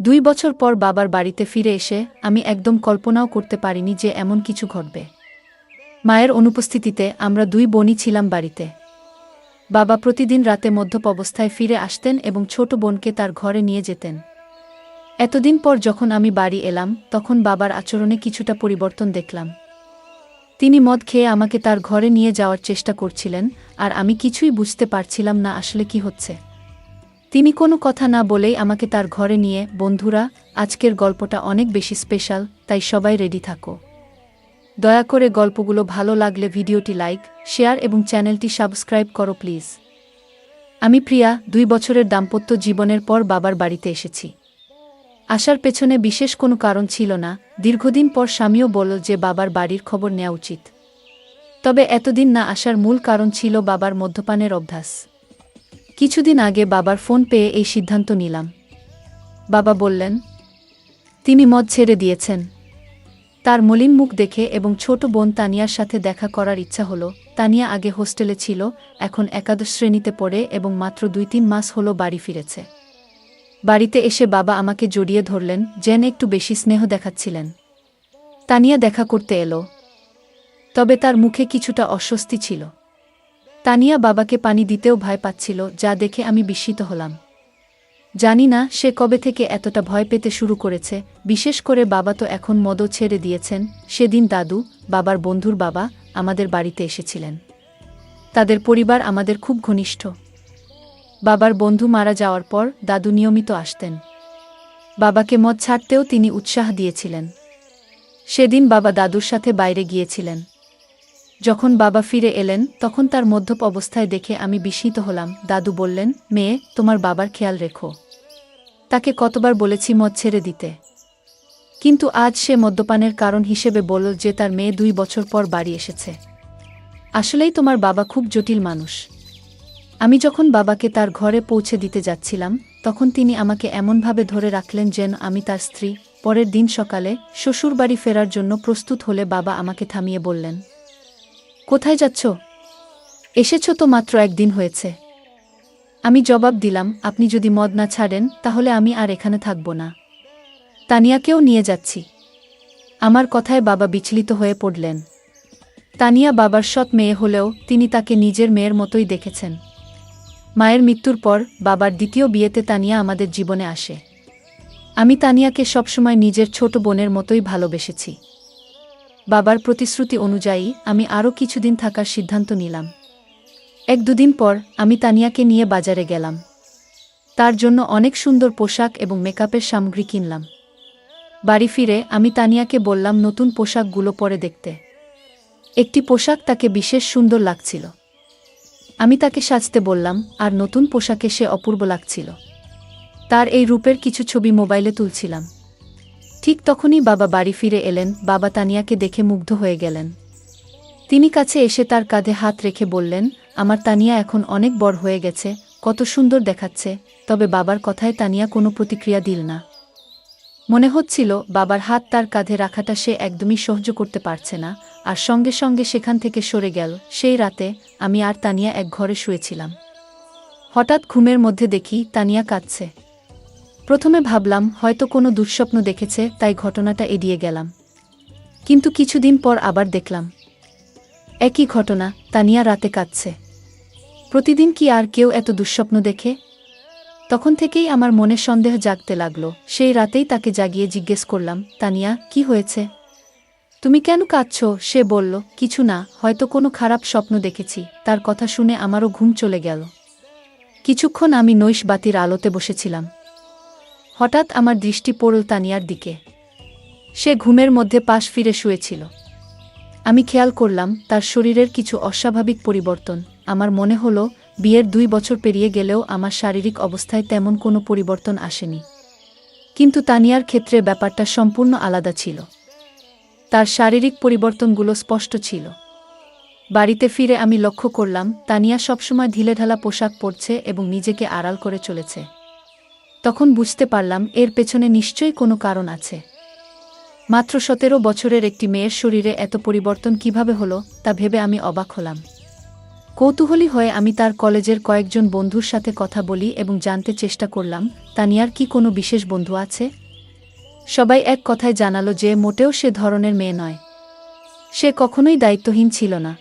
2 বছর পর বাবার বাড়িতে ফিরে এসে আমি একদম কল্পনাও করতে পারিনি যে এমন কিছু ঘটবে। মায়ের অনুপস্থিতিতে আমরা 2 বোনই ছিলাম বাড়িতে। বাবা প্রতিদিন রাতে মদ্যপ অবস্থায় ফিরে আসতেন এবং ছোট বোনকে তার ঘরে নিয়ে যেতেন। এতদিন পর যখন আমি বাড়ি এলাম তখন বাবার আচরণে কিছুটা পরিবর্তন দেখলাম। তিনি মদ খেয়ে আমাকে তার ঘরে নিয়ে যাওয়ার চেষ্টা করছিলেন, আর আমি কিছুই বুঝতে পারছিলাম না আসলে কি হচ্ছে। তিনি কোনো কথা না বলেই আমাকে তার ঘরে নিয়ে। বন্ধুরা, আজকের গল্পটা অনেক বেশি স্পেশাল, তাই সবাই রেডি থাকো। দয়া করে গল্পগুলো ভালো লাগলে ভিডিওটি লাইক, শেয়ার এবং চ্যানেলটি সাবস্ক্রাইব করো প্লিজ। আমি প্রিয়া, 2 বছরের দাম্পত্য জীবনের পর বাবার বাড়িতে এসেছি। আসার পেছনে বিশেষ কোনো কারণ ছিল না। দীর্ঘদিন পর স্বামীও বলল যে বাবার বাড়ির খবর নেওয়া উচিত। তবে এতদিন না আসার মূল কারণ ছিল বাবার মদ্যপানের অভ্যাস। কিছুদিন আগে বাবার ফোন পেয়ে এই সিদ্ধান্ত নিলাম। বাবা বললেন তিনি মদ ছেড়ে দিয়েছেন। তার মলিন মুখ দেখে এবং ছোট বোন তানিয়ার সাথে দেখা করার ইচ্ছা হলো। তানিয়া আগে হোস্টেলে ছিল, এখন একাদশ শ্রেণীতে পড়ে এবং মাত্র 2-3 মাস হলো বাড়ি ফিরেছে। বাড়িতে এসে বাবা আমাকে জড়িয়ে ধরলেন, যেন একটু বেশি স্নেহ দেখাচ্ছিলেন। তানিয়া দেখা করতে এলো, তবে তার মুখে কিছুটা অস্বস্তি ছিল। তানিয়া বাবাকে পানি দিতেও ভয় পাচ্ছিল, যা দেখে আমি বিস্মিত হলাম। জানি না সে কবে থেকে এতটা ভয় পেতে শুরু করেছে, বিশেষ করে বাবা তো এখন মদও ছেড়ে দিয়েছেন। সেদিন দাদু, বাবার বন্ধুর বাবা, আমাদের বাড়িতে এসেছিলেন। তাদের পরিবার আমাদের খুব ঘনিষ্ঠ। বাবার বন্ধু মারা যাওয়ার পর দাদু নিয়মিত আসতেন। বাবাকে মদ ছাড়তেও তিনি উৎসাহ দিয়েছিলেন। সেদিন বাবা দাদুর সাথে বাইরে গিয়েছিলেন। যখন বাবা ফিরে এলেন তখন তার মদ্যপ অবস্থায় দেখে আমি বিস্মিত হলাম। দাদু বললেন, মেয়ে, তোমার বাবার খেয়াল রেখো। তাকে কতবার বলেছি মদ ছেড়ে দিতে, কিন্তু আজ সে মদ্যপানের কারণ হিসেবে বলল যে তার মেয়ে 2 বছর পর বাড়ি এসেছে। আসলেই তোমার বাবা খুব জটিল মানুষ। আমি যখন বাবাকে তার ঘরে পৌঁছে দিতে যাচ্ছিলাম তখন তিনি আমাকে এমনভাবে ধরে রাখলেন যেন আমি তার স্ত্রী। পরের দিন সকালে শ্বশুরবাড়ি ফেরার জন্য প্রস্তুত হলে বাবা আমাকে থামিয়ে বললেন, কোথায় যাচ্ছ? এসেছ তো মাত্র 1 দিন হয়েছে। আমি জবাব দিলাম, আপনি যদি মদ না ছাড়েন তাহলে আমি আর এখানে থাকব না। তানিয়াকেও নিয়ে যাচ্ছি। আমার কথায় বাবা বিচলিত হয়ে পড়লেন। তানিয়া বাবার সৎ মেয়ে হলেও তিনি তাকে নিজের মেয়ের মতোই দেখেছেন। মায়ের মৃত্যুর পর বাবার দ্বিতীয় বিয়েতে তানিয়া আমাদের জীবনে আসে। আমি তানিয়াকে সবসময় নিজের ছোট বোনের মতোই ভালোবেসেছি। বাবার প্রতিশ্রুতি অনুযায়ী আমি আরও কিছুদিন থাকার সিদ্ধান্ত নিলাম। 1-2 দিন পর আমি তানিয়াকে নিয়ে বাজারে গেলাম। তার জন্য অনেক সুন্দর পোশাক এবং মেকআপের সামগ্রী কিনলাম। বাড়ি ফিরে আমি তানিয়াকে বললাম নতুন পোশাকগুলো পরে দেখতে। একটি পোশাক তাকে বিশেষ সুন্দর লাগছিল। আমি তাকে সাজতে বললাম, আর নতুন পোশাকে সে অপূর্ব লাগছিল। তার এই রূপের কিছু ছবি মোবাইলে তুলছিলাম। ঠিক তখনই বাবা বাড়ি ফিরে এলেন। বাবা তানিয়াকে দেখে মুগ্ধ হয়ে গেলেন। তিনি কাছে এসে তার কাঁধে হাত রেখে বললেন, আমার তানিয়া এখন অনেক বড় হয়ে গেছে, কত সুন্দর দেখাচ্ছে। তবে বাবার কথায় তানিয়া কোনো প্রতিক্রিয়া দিল না। মনে হচ্ছিল বাবার হাত তার কাঁধে রাখাটা সে একদমই সহ্য করতে পারছে না, আর সঙ্গে সঙ্গে সেখান থেকে সরে গেল। সেই রাতে আমি আর তানিয়া এক ঘরে শুয়েছিলাম। হঠাৎ ঘুমের মধ্যে দেখি তানিয়া কাঁদছে। প্রথমে ভাবলাম হয়তো কোনো দুঃস্বপ্ন দেখেছে, তাই ঘটনাটা এড়িয়ে গেলাম। কিন্তু কিছুদিন পর আবার দেখলাম একই ঘটনা, তানিয়া রাতে কাঁদছে। প্রতিদিন কি আর কেউ এত দুঃস্বপ্ন দেখে? তখন থেকেই আমার মনে সন্দেহ জাগতে লাগলো। সেই রাতেই তাকে জাগিয়ে জিজ্ঞেস করলাম, তানিয়া, কি হয়েছে? তুমি কেন কাঁদছো? সে বলল, কিছু না, হয়তো কোনো খারাপ স্বপ্ন দেখেছি। তার কথা শুনে আমারও ঘুম চলে গেল। কিছুক্ষণ আমি নৈশ বাতির আলোতে বসেছিলাম। হঠাৎ আমার দৃষ্টি পড়ল তানিয়ার দিকে। সে ঘুমের মধ্যে পাশ ফিরে শুয়েছিল। আমি খেয়াল করলাম তার শরীরের কিছু অস্বাভাবিক পরিবর্তন। আমার মনে হলো বিয়ের 2 বছর পেরিয়ে গেলেও আমার শারীরিক অবস্থায় তেমন কোনো পরিবর্তন আসেনি। কিন্তু তানিয়ার ক্ষেত্রে ব্যাপারটা সম্পূর্ণ আলাদা ছিল। তার শারীরিক পরিবর্তনগুলো স্পষ্ট ছিল। বাড়িতে ফিরে আমি লক্ষ্য করলাম তানিয়া সবসময় ঢিলেঢালা পোশাক পরছে এবং নিজেকে আড়াল করে চলেছে। তখন বুঝতে পারলাম এর পেছনে নিশ্চয়ই কোনো কারণ আছে। মাত্র 17 বছরের একটি মেয়ের শরীরে এত পরিবর্তন কিভাবে হলো তা ভেবে আমি অবাক হলাম। কৌতূহলী হয়ে আমি তার কলেজের কয়েকজন বন্ধুর সাথে কথা বলি এবং জানতে চেষ্টা করলাম তানিয়ার কি কোনো বিশেষ বন্ধু আছে। সবাই এক কথায় জানালো যে মোটেও সে ধরনের মেয়ে নয়। সে কখনোই দায়িত্বহীন ছিল না।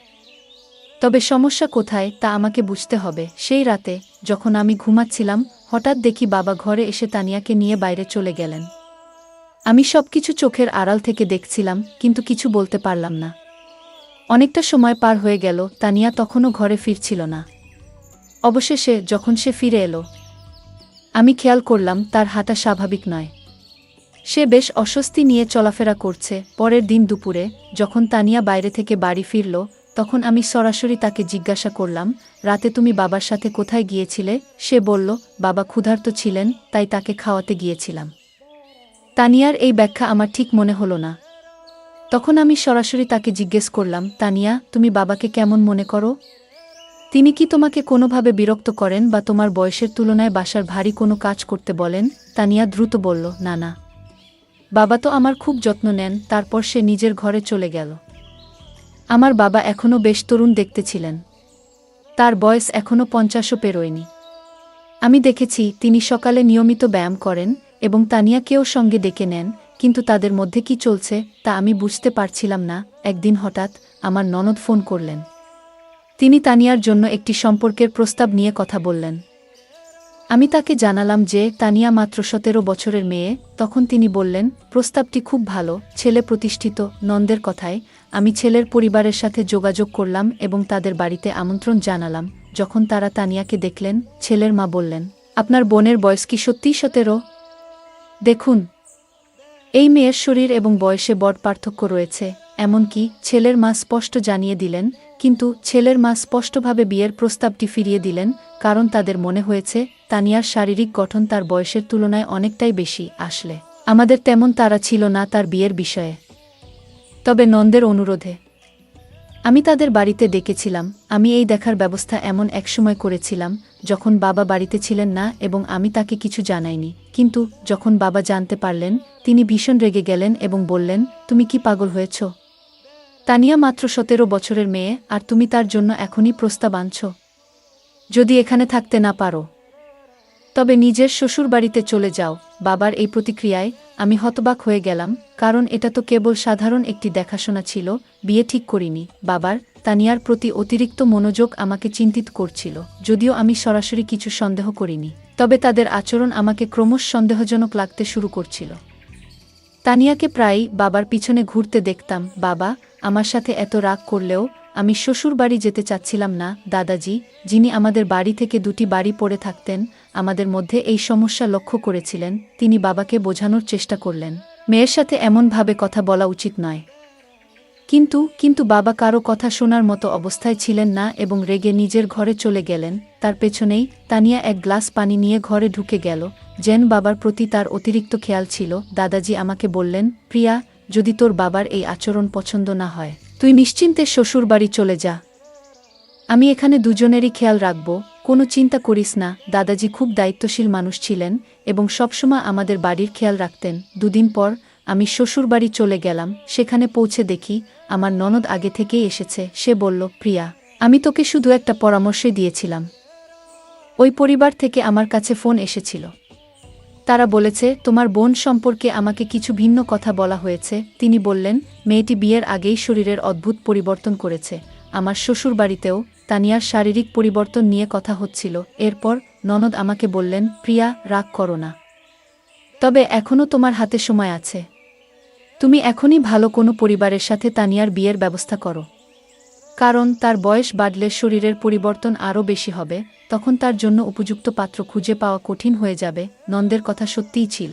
তবে সমস্যা কোথায় তা আমাকে বুঝতে হবে। সেই রাতে যখন আমি ঘুমাচ্ছিলাম, হঠাৎ দেখি বাবা ঘরে এসে তানিয়াকে নিয়ে বাইরে চলে গেলেন। আমি সবকিছু চোখের আড়াল থেকে দেখছিলাম, কিন্তু কিছু বলতে পারলাম না। অনেকটা সময় পার হয়ে গেল, তানিয়া তখনও ঘরে ফিরছিল না। অবশেষে যখন সে ফিরে এলো, আমি খেয়াল করলাম তার হাঁটা স্বাভাবিক নয়। সে বেশ অস্বস্তি নিয়ে চলাফেরা করছে। পরের দিন দুপুরে যখন তানিয়া বাইরে থেকে বাড়ি ফিরল, তখন আমি সরাসরি তাকে জিজ্ঞাসা করলাম, রাতে তুমি বাবার সাথে কোথায় গিয়েছিলে? সে বলল, বাবা ক্ষুধার্ত ছিলেন, তাই তাকে খাওয়াতে গিয়েছিলাম। তানিয়ার এই ব্যাখ্যা আমার ঠিক মনে হলো না। তখন আমি সরাসরি তাকে জিজ্ঞেস করলাম, তানিয়া, তুমি বাবাকে কেমন মনে করো? তিনি কি তোমাকে কোনোভাবে বিরক্ত করেন বা তোমার বয়সের তুলনায় বাসার ভারী কোনো কাজ করতে বলেন? তানিয়া দ্রুত বলল, না না, বাবা তো আমার খুব যত্ন নেন। তারপর সে নিজের ঘরে চলে গেল। আমার বাবা এখনও বেশ তরুণ দেখতে ছিলেন। তার বয়স এখনও 50ও পেরোয়নি। আমি দেখেছি তিনি সকালে নিয়মিত ব্যায়াম করেন এবং তানিয়াকেও সঙ্গে ডেকে নেন, কিন্তু তাদের মধ্যে কি চলছে তা আমি বুঝতে পারছিলাম না। একদিন হঠাৎ আমার ননদ ফোন করলেন। তিনি তানিয়ার জন্য একটি সম্পর্কের প্রস্তাব নিয়ে কথা বললেন। আমি তাকে জানালাম যে তানিয়া মাত্র 17 বছরের মেয়ে। তখন তিনি বললেন, প্রস্তাবটি খুব ভালো, ছেলে প্রতিষ্ঠিত। নন্দের কথায় আমি ছেলের পরিবারের সাথে যোগাযোগ করলাম এবং তাদের বাড়িতে আমন্ত্রণ জানালাম। যখন তারা তানিয়াকে দেখলেন, ছেলের মা বললেন, আপনার বোনের বয়স কি সত্যিই 17? দেখুন, এই মেয়ের শরীর এবং বয়সে বড় পার্থক্য রয়েছে। এমনকি ছেলের মা স্পষ্ট জানিয়ে দিলেন, কিন্তু ছেলের মা স্পষ্টভাবে বিয়ের প্রস্তাবটি ফিরিয়ে দিলেন, কারণ তাদের মনে হয়েছে তানিয়ার শারীরিক গঠন তার বয়সের তুলনায় অনেকটাই বেশি। আসলে আমাদের তেমন তাড়া ছিল না তার বিয়ের বিষয়ে। তবে নন্দের অনুরোধে আমি তাদের বাড়িতে ডেকেছিলাম। আমি এই দেখার ব্যবস্থা এমন এক সময় করেছিলাম যখন বাবা বাড়িতে ছিলেন না এবং আমি তাকে কিছু জানাইনি। কিন্তু যখন বাবা জানতে পারলেন, তিনি ভীষণ রেগে গেলেন এবং বললেন, তুমি কি পাগল হয়েছ? তানিয়া মাত্র 17 বছরের মেয়ে, আর তুমি তার জন্য এখনই প্রস্তাব আনছ? যদি এখানে থাকতে না পারো, তবে নিজের শ্বশুরবাড়িতে চলে যাও। বাবার এই প্রতিক্রিয়ায় আমি হতবাক হয়ে গেলাম, কারণ এটা তো কেবল সাধারণ একটি দেখাশোনা ছিল, বিয়ে ঠিক করিনি। বাবার তানিয়ার প্রতি অতিরিক্ত মনোযোগ আমাকে চিন্তিত করছিল। যদিও আমি সরাসরি কিছু সন্দেহ করিনি, তবে তাদের আচরণ আমাকে ক্রমশ সন্দেহজনক লাগতে শুরু করছিল। তানিয়াকে প্রায়ই বাবার পিছনে ঘুরতে দেখতাম। বাবা আমার সাথে এত রাগ করলেও আমি শ্বশুর বাড়ি যেতে চাচ্ছিলাম না। দাদাজি, যিনি আমাদের বাড়ি থেকে 2টি বাড়ি পড়ে থাকতেন, আমাদের মধ্যে এই সমস্যা লক্ষ্য করেছিলেন। তিনি বাবাকে বোঝানোর চেষ্টা করলেন, মেয়ের সাথে এমনভাবে কথা বলা উচিত নয়। কিন্তু বাবা কারো কথা শোনার মতো অবস্থায় ছিলেন না এবং রেগে নিজের ঘরে চলে গেলেন। তার পেছনেই তানিয়া এক গ্লাস পানি নিয়ে ঘরে ঢুকে গেল, যেন বাবার প্রতি তার অতিরিক্ত খেয়াল ছিল। দাদাজি আমাকে বললেন, প্রিয়া, যদি তোর বাবার এই আচরণ পছন্দ না হয়, তুই নিশ্চিন্তে শ্বশুর বাড়ি চলে যা। আমি এখানে দুজনেরই খেয়াল রাখব, কোনো চিন্তা করিস না। দাদাজি খুব দায়িত্বশীল মানুষ ছিলেন এবং সবসময় আমাদের বাড়ির খেয়াল রাখতেন। 2 দিন পর আমি শ্বশুরবাড়ি চলে গেলাম। সেখানে পৌঁছে দেখি আমার ননদ আগে থেকেই এসেছে। সে বলল, প্রিয়া, আমি তোকে শুধু একটা পরামর্শই দিয়েছিলাম। ওই পরিবার থেকে আমার কাছে ফোন এসেছিল। তারা বলেছে তোমার বোন সম্পর্কে আমাকে কিছু ভিন্ন কথা বলা হয়েছে। তিনি বললেন, মেয়েটি বিয়ের আগেই শরীরের অদ্ভুত পরিবর্তন করেছে। আমার শ্বশুরবাড়িতেও তানিয়ার শারীরিক পরিবর্তন নিয়ে কথা হচ্ছিল। এরপর ননদ আমাকে বললেন, প্রিয়া, রাগ করো না, তবে এখনও তোমার হাতে সময় আছে। তুমি এখনই ভালো কোনো পরিবারের সাথে তানিয়ার বিয়ের ব্যবস্থা করো, কারণ তার বয়স বাড়লে শরীরের পরিবর্তন আরও বেশি হবে। তখন তার জন্য উপযুক্ত পাত্র খুঁজে পাওয়া কঠিন হয়ে যাবে। নন্দের কথা সত্যিই ছিল।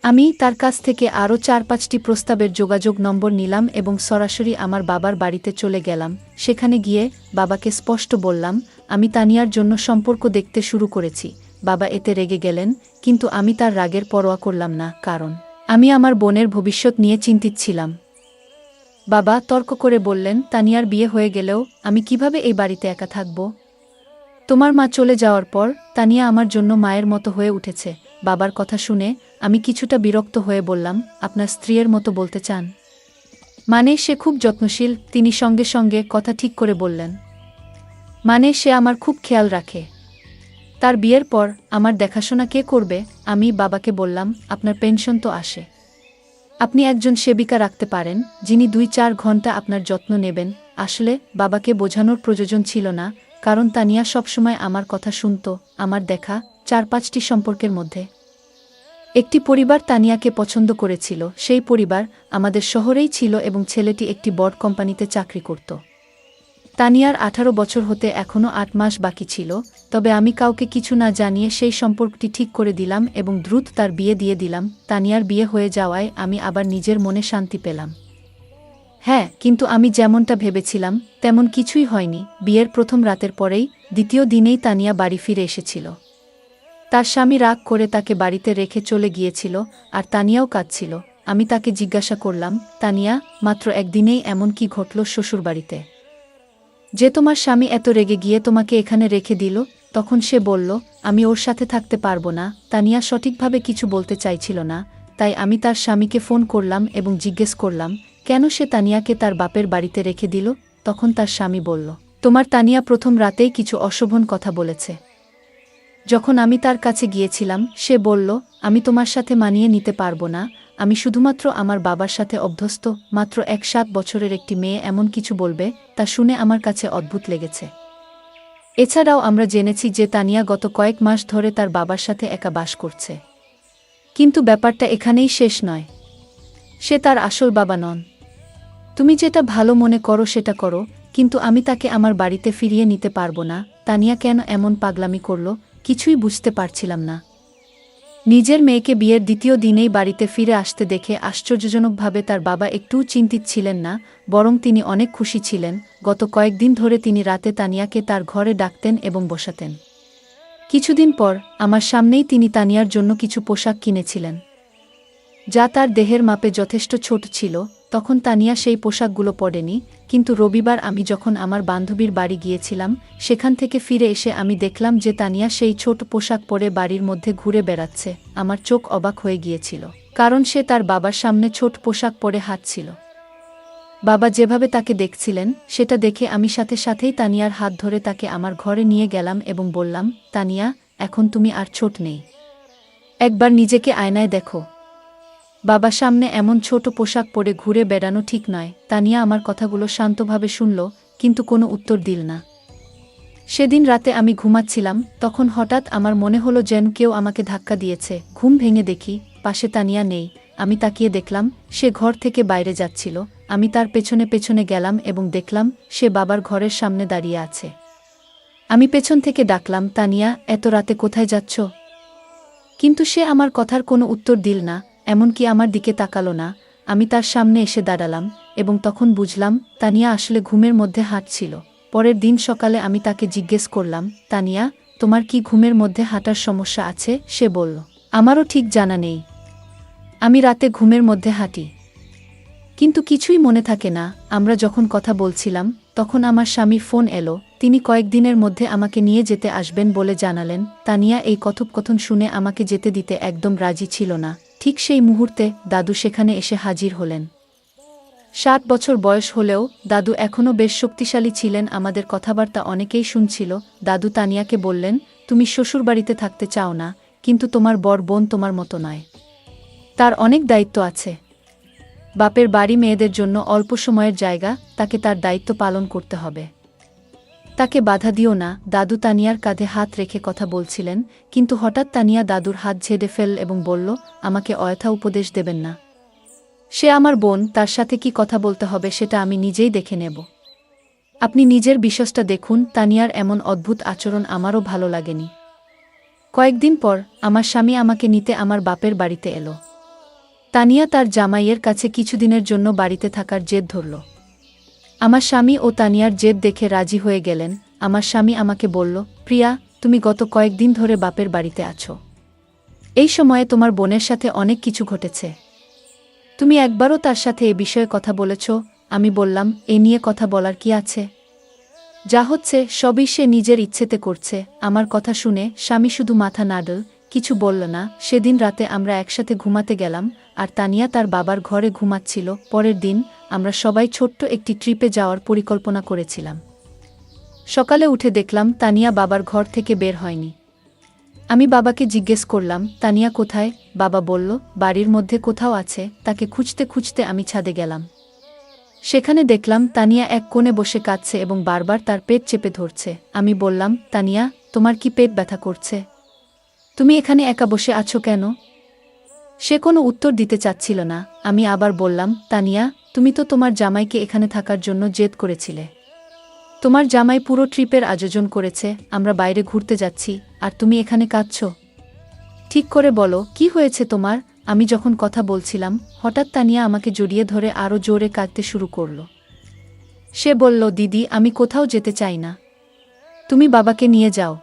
আমি তার কাছ থেকে আরও 4-5টি প্রস্তাবের যোগাযোগ নম্বর নিলাম এবং সরাসরি আমার বাবার বাড়িতে চলে গেলাম। সেখানে গিয়ে বাবাকে স্পষ্ট বললাম, আমি তানিয়ার জন্য সম্পর্ক দেখতে শুরু করেছি। বাবা এতে রেগে গেলেন, কিন্তু আমি তার রাগের পরোয়া করলাম না, কারণ আমি আমার বোনের ভবিষ্যৎ নিয়ে চিন্তিত ছিলাম। বাবা তর্ক করে বললেন, তানিয়ার বিয়ে হয়ে গেলেও আমি কিভাবে এই বাড়িতে একা থাকব? তোমার মা চলে যাওয়ার পর তানিয়া আমার জন্য মায়ের মতো হয়ে উঠেছে। বাবার কথা শুনে আমি কিছুটা বিরক্ত হয়ে বললাম, আপনার স্ত্রীর মতো বলতে চান? মানে সে খুব যত্নশীল। তিনি সঙ্গে সঙ্গে কথা ঠিক করে বললেন, মানে সে আমার খুব খেয়াল রাখে। তার বিয়ের পর আমার দেখাশোনা কে করবে? আমি বাবাকে বললাম, আপনার পেনশন তো আসে, আপনি একজন সেবিকা রাখতে পারেন যিনি 2-4 ঘন্টা আপনার যত্ন নেবেন। আসলে বাবাকে বোঝানোর প্রয়োজন ছিল না, কারণ তানিয়া সবসময় আমার কথা শুনত। আমার দেখা 4-5টি সম্পর্কের মধ্যে একটি পরিবার তানিয়াকে পছন্দ করেছিল। সেই পরিবার আমাদের শহরেই ছিল এবং ছেলেটি একটি বড় কোম্পানিতে চাকরি করত। তানিয়ার 18 বছর হতে এখনও 8 মাস বাকি ছিল, তবে আমি কাউকে কিছু না জানিয়ে সেই সম্পর্কটি ঠিক করে দিলাম এবং দ্রুত তার বিয়ে দিয়ে দিলাম। তানিয়ার বিয়ে হয়ে যাওয়ায় আমি আবার নিজের মনে শান্তি পেলাম। হ্যাঁ, কিন্তু আমি যেমনটা ভেবেছিলাম তেমন কিছুই হয়নি। বিয়ের প্রথম রাতের পরেই দ্বিতীয় দিনেই তানিয়া বাড়ি ফিরে এসেছিল। তার স্বামী রাগ করে তাকে বাড়িতে রেখে চলে গিয়েছিল, আর তানিয়াও কাঁদছিল। আমি তাকে জিজ্ঞাসা করলাম, তানিয়া, মাত্র একদিনেই এমন কি ঘটল শ্বশুরবাড়িতে যে তোমার স্বামী এত রেগে গিয়ে তোমাকে এখানে রেখে দিল? তখন সে বলল, আমি ওর সাথে থাকতে পারবো না। তানিয়া সঠিকভাবে কিছু বলতে চাইছিল না, তাই আমি তার স্বামীকে ফোন করলাম এবং জিজ্ঞেস করলাম কেন সে তানিয়াকে তার বাপের বাড়িতে রেখে দিল। তখন তার স্বামী বলল, তোমার তানিয়া প্রথম রাতেই কিছু অশোভন কথা বলেছে। যখন আমি তার কাছে গিয়েছিলাম সে বলল, আমি তোমার সাথে মানিয়ে নিতে পারবো না, আমি শুধুমাত্র আমার বাবার সাথে অভ্যস্ত। মাত্র 7 বছরের একটি মেয়ে এমন কিছু বলবে, তা শুনে আমার কাছে অদ্ভুত লেগেছে। এছাড়াও আমরা জেনেছি যে তানিয়া গত কয়েক মাস ধরে তার বাবার সাথে একা বাস করছে। কিন্তু ব্যাপারটা এখানেই শেষ নয়। সে তার আসল বাবা নন। তুমি যেটা ভালো মনে করো সেটা করো, কিন্তু আমি তাকে আমার বাড়িতে ফিরিয়ে নিতে পারবো না। তানিয়া কেন এমন পাগলামি করল কিছুই বুঝতে পারছিলাম না। নিজের মেয়েকে বিয়ের দ্বিতীয় দিনেই বাড়িতে ফিরে আসতে দেখে আশ্চর্যজনকভাবে তার বাবা একটুও চিন্তিত ছিলেন না, বরং তিনি অনেক খুশি ছিলেন। গত কয়েকদিন ধরে তিনি রাতে তানিয়াকে তার ঘরে ডাকতেন এবং বসাতেন। কিছুদিন পর আমার সামনেই তিনি তানিয়ার জন্য কিছু পোশাক কিনেছিলেন, যা তার দেহের মাপে যথেষ্ট ছোট ছিল। তখন তানিয়া সেই পোশাকগুলো পরেনি, কিন্তু রবিবার আমি যখন আমার বান্ধবীর বাড়ি গিয়েছিলাম সেখান থেকে ফিরে এসে আমি দেখলাম যে তানিয়া সেই ছোট পোশাক পরে বাড়ির মধ্যে ঘুরে বেড়াচ্ছে। আমার চোখ অবাক হয়ে গিয়েছিল, কারণ সে তার বাবার সামনে ছোট পোশাক পরে হাঁটছিল। বাবা যেভাবে তাকে দেখছিলেন সেটা দেখে আমি সাথে সাথেই তানিয়ার হাত ধরে তাকে আমার ঘরে নিয়ে গেলাম এবং বললাম, তানিয়া, এখন তুমি আর ছোট নেই, একবার নিজেকে আয়নায় দেখো। বাবা সামনে এমন ছোট পোশাক পরে ঘুরে বেড়ানো ঠিক নয়। তানিয়া আমার কথাগুলো শান্তভাবে শুনল, কিন্তু কোনো উত্তর দিল না। সেদিন রাতে আমি ঘুমাচ্ছিলাম, তখন হঠাৎ আমার মনে হলো যেন কেউ আমাকে ধাক্কা দিয়েছে। ঘুম ভেঙে দেখি পাশে তানিয়া নেই। আমি তাকিয়ে দেখলাম সে ঘর থেকে বাইরে যাচ্ছিল। আমি তার পেছনে পেছনে গেলাম এবং দেখলাম সে বাবার ঘরের সামনে দাঁড়িয়ে আছে। আমি পেছন থেকে ডাকলাম, তানিয়া, এত রাতে কোথায় যাচ্ছ? কিন্তু সে আমার কথার কোনো উত্তর দিল না, এমনকি আমার দিকে তাকালো না। আমি তার সামনে এসে দাঁড়ালাম এবং তখন বুঝলাম তানিয়া আসলে ঘুমের মধ্যে হাঁটছিল। পরের দিন সকালে আমি তাকে জিজ্ঞেস করলাম, তানিয়া, তোমার কি ঘুমের মধ্যে হাঁটার সমস্যা আছে? সে বলল, আমারও ঠিক জানা নেই, আমি রাতে ঘুমের মধ্যে হাঁটি, কিন্তু কিছুই মনে থাকে না। আমরা যখন কথা বলছিলাম তখন আমার স্বামীর ফোন এলো। তিনি কয়েকদিনের মধ্যে আমাকে নিয়ে যেতে আসবেন বলে জানালেন। তানিয়া এই কথোপকথন শুনে আমাকে যেতে দিতে একদম রাজি ছিল না। ঠিক সেই মুহূর্তে দাদু সেখানে এসে হাজির হলেন। 7 বছর বয়স হলেও দাদু এখনও বেশ শক্তিশালী ছিলেন। আমাদের কথাবার্তা অনেকেই শুনছিল। দাদু তানিয়াকে বললেন, তুমি শ্বশুরবাড়িতে থাকতে চাও না, কিন্তু তোমার বড় বোন তোমার মতো নয়, তার অনেক দায়িত্ব আছে। বাপের বাড়ি মেয়েদের জন্য অল্প সময়ের জায়গা, তাকে তার দায়িত্ব পালন করতে হবে, তাকে বাধা দিও না। দাদু তানিয়ার কাঁধে হাত রেখে কথা বলছিলেন, কিন্তু হঠাৎ তানিয়া দাদুর হাত ঝেড়ে ফেল এবং বলল, আমাকে অযথা উপদেশ দেবেন না, সে আমার বোন, তার সাথে কি কথা বলতে হবে সেটা আমি নিজেই দেখে নেব। আপনি নিজের বিশ্বাসটা দেখুন। তানিয়ার এমন অদ্ভুত আচরণ আমারও ভালো লাগেনি। কয়েকদিন পর আমার স্বামী আমাকে নিতে আমার বাপের বাড়িতে এলো। তানিয়া তার জামাইয়ের কাছে কিছুদিনের জন্য বাড়িতে থাকার জেদ ধরল। আমার স্বামী ও তানিয়ার জেদ দেখে রাজি হয়ে গেলেন। আমার স্বামী আমাকে বলল, প্রিয়া, তুমি গত কয়েকদিন ধরে বাপের বাড়িতে আছো। এই সময়ে তোমার বোনের সাথে অনেক কিছু ঘটেছে। তুমি একবারও তার সাথে এ বিষয়ে কথা বলেছ? আমি বললাম, এ নিয়ে কথা বলার কি আছে? যা হচ্ছে সবই সে নিজের ইচ্ছেতে করছে। আমার কথা শুনে স্বামী শুধু মাথা নাড়ল, কিছু বলল না। সেদিন রাতে আমরা একসাথে ঘুমাতে গেলাম, আর তানিয়া তার বাবার ঘরে ঘুমাচ্ছিল। পরের দিন আমরা সবাই ছোট্ট একটি ট্রিপে যাওয়ার পরিকল্পনা করেছিলাম। সকালে উঠে দেখলাম তানিয়া বাবার ঘর থেকে বের হয়নি। আমি বাবাকে জিজ্ঞেস করলাম, তানিয়া কোথায়? বাবা বলল, বাড়ির মধ্যে কোথাও আছে। তাকে খুঁজতে খুঁজতে আমি ছাদে গেলাম। সেখানে দেখলাম তানিয়া এক কোণে বসে কাঁদছে এবং বারবার তার পেট চেপে ধরছে। আমি বললাম, তানিয়া, তোমার কি পেট ব্যথা করছে? তুমি এখানে একা বসে আছো কেন? সে কোনো উত্তর দিতে চাচ্ছিল না। আমি আবার বললাম, তানিয়া, তুমি তো তোমার জামাইকে এখানে থাকার জন্য জেদ করেছিলে। তোমার জামাই পুরো ট্রিপের আয়োজন করেছে, আমরা বাইরে ঘুরতে যাচ্ছি, আর তুমি এখানে কাঁদছো। ঠিক করে বলো, কি হয়েছে তোমার? আমি যখন কথা বলছিলাম, হঠাৎ তানিয়া আমাকে জড়িয়ে ধরে আরও জোরে কাঁদতে শুরু করল। সে বলল, দিদি, আমি কোথাও যেতে চাই না। তুমি বাবাকে নিয়ে যাও।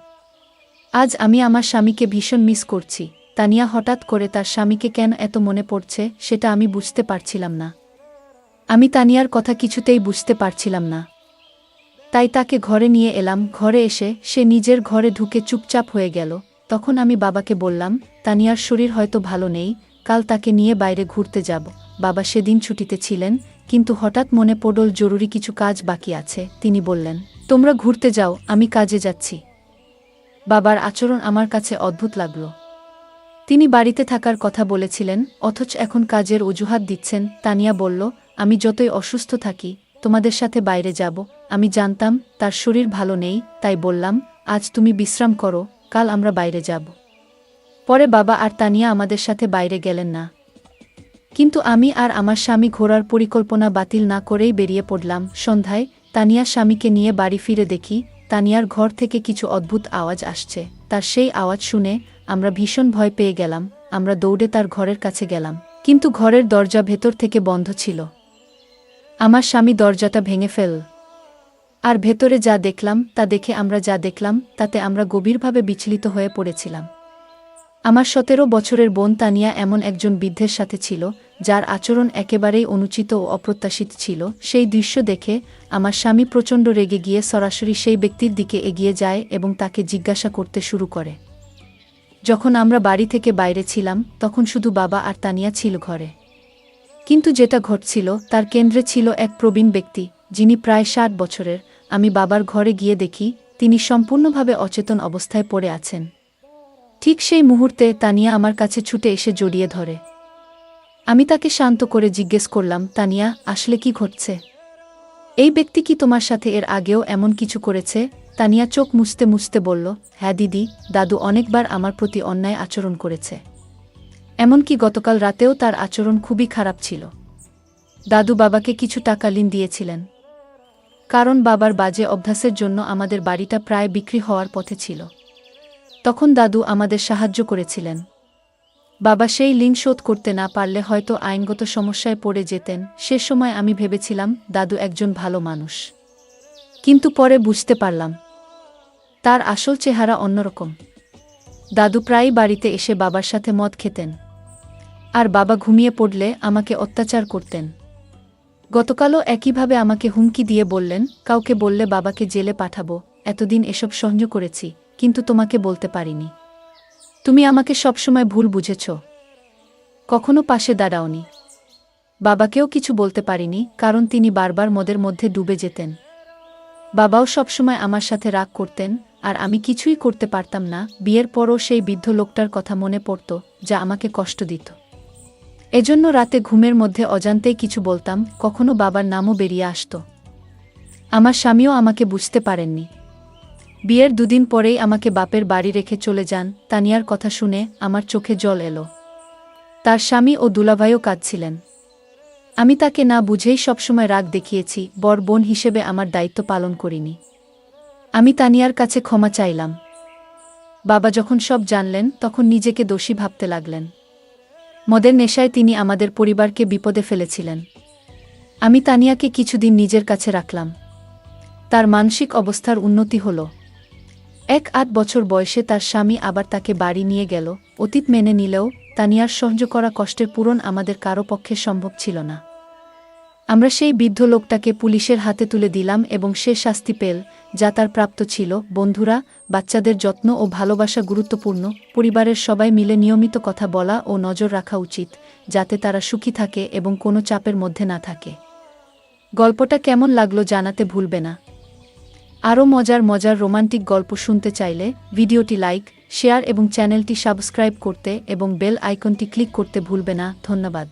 আজ আমি আমার স্বামীকে ভীষণ মিস করছি। তানিয়া হঠাৎ করে তার স্বামীকে কেন এত মনে পড়ছে সেটা আমি বুঝতে পারছিলাম না। আমি তানিয়ার কথা কিছুতেই বুঝতে পারছিলাম না। তাই তাকে ঘরে নিয়ে এলাম। ঘরে এসে সে নিজের ঘরে ঢুকে চুপচাপ হয়ে গেল। তখন আমি বাবাকে বললাম, তানিয়ার শরীর হয়তো ভালো নেই, কাল তাকে নিয়ে বাইরে ঘুরতে যাব। বাবা সেদিন ছুটিতে ছিলেন, কিন্তু হঠাৎ মনে পড়ল জরুরি কিছু কাজ বাকি আছে। তিনি বললেন, তোমরা ঘুরতে যাও, আমি কাজে যাচ্ছি। বাবার আচরণ আমার কাছে অদ্ভুত লাগল। তিনি বাড়িতে থাকার কথা বলেছিলেন, অথচ এখন কাজের অজুহাত দিচ্ছেন। তানিয়া বলল, আমি যতই অসুস্থ থাকি, তোমাদের সাথে বাইরে যাব। আমি জানতাম তার শরীর ভালো নেই, তাই বললাম, আজ তুমি বিশ্রাম করো, কাল আমরা বাইরে যাব। পরে বাবা আর তানিয়া আমাদের সাথে বাইরে গেলেন না। কিন্তু আমি আর আমার স্বামী ঘোরার পরিকল্পনা বাতিল না করেই বেরিয়ে পড়লাম। সন্ধ্যায় তানিয়ার স্বামীকে নিয়ে বাড়ি ফিরে দেখি তানিয়ার ঘর থেকে কিছু অদ্ভুত আওয়াজ আসছে। তার সেই আওয়াজ শুনে আমরা ভীষণ ভয় পেয়ে গেলাম। আমরা দৌড়ে তার ঘরের কাছে গেলাম, কিন্তু ঘরের দরজা ভেতর থেকে বন্ধ ছিল। আমার স্বামী দরজাটা ভেঙে ফেল। আর ভেতরে যা দেখলাম তা দেখে আমরা যা দেখলাম তাতে আমরা গভীরভাবে বিচলিত হয়ে পড়েছিলাম। আমার 17 বছরের বোন তানিয়া এমন একজন বৃদ্ধের সাথে ছিল, যার আচরণ একেবারেই অনুচিত ও অপ্রত্যাশিত ছিল। সেই দৃশ্য দেখে আমার স্বামী প্রচণ্ড রেগে গিয়ে সরাসরি সেই ব্যক্তির দিকে এগিয়ে যায় এবং তাকে জিজ্ঞাসা করতে শুরু করে। যখন আমরা বাড়ি থেকে বাইরে ছিলাম, তখন শুধু বাবা আর তানিয়া ছিল ঘরে। কিন্তু যেটা ঘটছিল তার কেন্দ্রে ছিল এক প্রবীণ ব্যক্তি, যিনি প্রায় 60 বছরের। আমি বাবার ঘরে গিয়ে দেখি তিনি সম্পূর্ণভাবে অচেতন অবস্থায় পড়ে আছেন। ঠিক সেই মুহূর্তে তানিয়া আমার কাছে ছুটে এসে জড়িয়ে ধরে। আমি তাকে শান্ত করে জিজ্ঞেস করলাম, তানিয়া, আসলে কি ঘটছে? এই ব্যক্তি কি তোমার সাথে এর আগেও এমন কিছু করেছে? তানিয়া চোখ মুছতে মুছতে বলল, হ্যাঁ দিদি, দাদু অনেকবার আমার প্রতি অন্যায় আচরণ করেছে। এমনকি গতকাল রাতেও তার আচরণ খুবই খারাপ ছিল। দাদু বাবাকে কিছু টাকা ঋণ দিয়েছিলেন, কারণ বাবার বাজে অভ্যাসের জন্য আমাদের বাড়িটা প্রায় বিক্রি হওয়ার পথে ছিল। তখন দাদু আমাদের সাহায্য করেছিলেন। বাবা সেই ঋণ শোধ করতে না পারলে হয়তো আইনগত সমস্যায় পড়ে যেতেন। সে সময় আমি ভেবেছিলাম দাদু একজন ভালো মানুষ, কিন্তু পরে বুঝতে পারলাম তার আসল চেহারা অন্যরকম। দাদু প্রায়ই বাড়িতে এসে বাবার সাথে মদ খেতেন, আর বাবা ঘুমিয়ে পড়লে আমাকে অত্যাচার করতেন। গতকালও একইভাবে আমাকে হুমকি দিয়ে বললেন, কাউকে বললে বাবাকে জেলে পাঠাবো। এতদিন এসব সহ্য করেছি, কিন্তু তোমাকে বলতে পারিনি। তুমি আমাকে সবসময় ভুল বুঝেছ, কখনো পাশে দাঁড়াওনি। বাবাকেও কিছু বলতে পারিনি, কারণ তিনি বারবার মদের মধ্যে ডুবে যেতেন। বাবাও সবসময় আমার সাথে রাগ করতেন, আর আমি কিছুই করতে পারতাম না। বিয়ের পরও সেই বৃদ্ধ লোকটার কথা মনে পড়ত, যা আমাকে কষ্ট দিত। এজন্য রাতে ঘুমের মধ্যে অজান্তেই কিছু বলতাম, কখনো বাবার নামও বেরিয়ে আসত। আমার স্বামীও আমাকে বুঝতে পারেননি। বিয়ের দুদিন পরেই আমাকে বাপের বাড়ি রেখে চলে যান। তানিয়ার কথা শুনে আমার চোখে জল এলো। তার স্বামী ও দুলাভাইও কাঁদছিলেন। আমি তাকে না বুঝেই সবসময় রাগ দেখিয়েছি, বড় বোন হিসেবে আমার দায়িত্ব পালন করিনি। আমি তানিয়ার কাছে ক্ষমা চাইলাম। বাবা যখন সব জানলেন, তখন নিজেকে দোষী ভাবতে লাগলেন। মদের নেশায় তিনি আমাদের পরিবারকে বিপদে ফেলেছিলেন। আমি তানিয়াকে কিছুদিন নিজের কাছে রাখলাম। তার মানসিক অবস্থার উন্নতি হল। 1-8 বছর বয়সে তার স্বামী আবার তাকে বাড়ি নিয়ে গেল। অতীত মেনে নিলেও তানিয়ার সহ্য করা কষ্টের পূরণ আমাদের কারো পক্ষে সম্ভব ছিল না। আমরা সেই বৃদ্ধ লোকটাকে পুলিশের হাতে তুলে দিলাম এবং সে শাস্তি পেল, যা তার প্রাপ্ত ছিল। বন্ধুরা, বাচ্চাদের যত্ন ও ভালোবাসা গুরুত্বপূর্ণ। পরিবারের সবাই মিলে নিয়মিত কথা বলা ও নজর রাখা উচিত, যাতে তারা সুখী থাকে এবং কোনো চাপের মধ্যে না থাকে। গল্পটা কেমন লাগলো জানাতে ভুলবে না। আরও মজার মজার রোমান্টিক গল্প শুনতে চাইলে ভিডিওটি লাইক, শেয়ার এবং চ্যানেলটি সাবস্ক্রাইব করতে এবং বেল আইকনটি ক্লিক করতে ভুলবে না। ধন্যবাদ।